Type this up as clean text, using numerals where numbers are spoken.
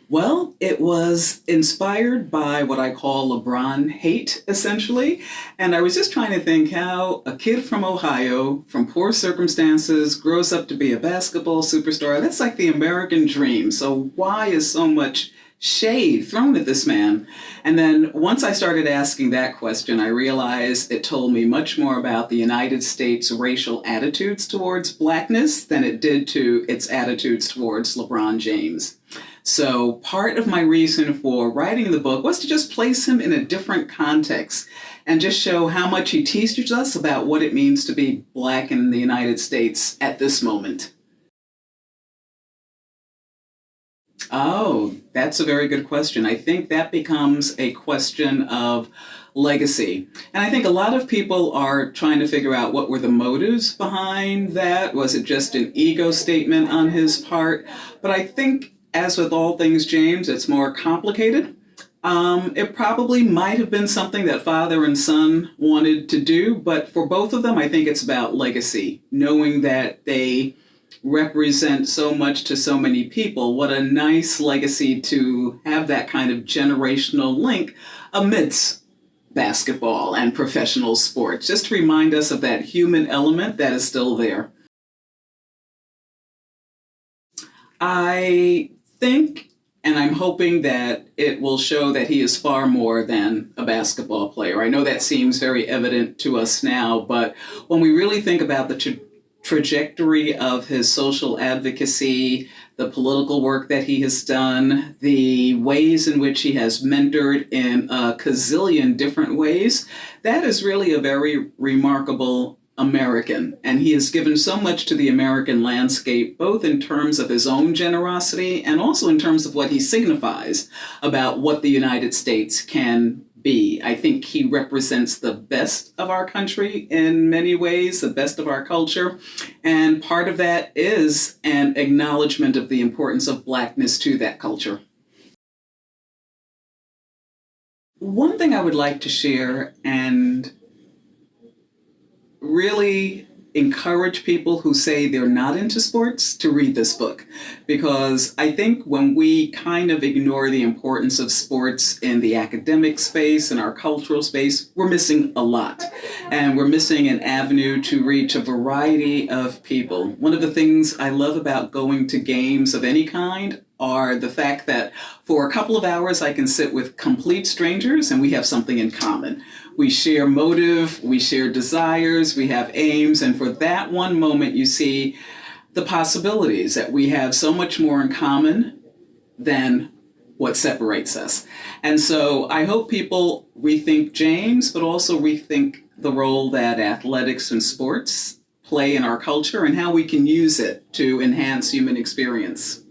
Well, it was inspired by what I call LeBron hate, essentially. And I was just trying to think how a kid from Ohio, from poor circumstances, grows up to be a basketball superstar. That's like the American dream. So, why is so much shade thrown at this man? And then once I started asking that question, I realized it told me much more about the United States racial attitudes towards blackness than it did to its attitudes towards LeBron James. So, part of my reason for writing the book was to just place him in a different context and just show how much he teaches us about what it means to be Black in the United States at this moment. Oh, that's a very good question. I think that becomes a question of legacy. And I think a lot of people are trying to figure out what were the motives behind that. Was it just an ego statement on his part? But I think, as with all things James, it's more complicated. It probably might have been something that father and son wanted to do, but for both of them, I think it's about legacy, knowing that they represent so much to so many people. What a nice legacy to have that kind of generational link amidst basketball and professional sports, just to remind us of that human element that is still there. I think and I'm hoping that it will show that he is far more than a basketball player. I know that seems very evident to us now, but when we really think about the trajectory of his social advocacy, the political work that he has done, the ways in which he has mentored in a gazillion different ways, that is really a very remarkable American. And he has given so much to the American landscape, both in terms of his own generosity and also in terms of what he signifies about what the United States can be. I think he represents the best of our country in many ways, the best of our culture. And part of that is an acknowledgement of the importance of Blackness to that culture. One thing I would like to share and really encourage people who say they're not into sports to read this book, because I think when we kind of ignore the importance of sports in the academic space and our cultural space, we're missing a lot. And we're missing an avenue to reach a variety of people. One of the things I love about going to games of any kind are the fact that for a couple of hours I can sit with complete strangers and we have something in common. We share motive, we share desires, we have aims, and for that one moment you see the possibilities that we have so much more in common than what separates us. And so I hope people rethink James, but also rethink the role that athletics and sports play in our culture and how we can use it to enhance human experience.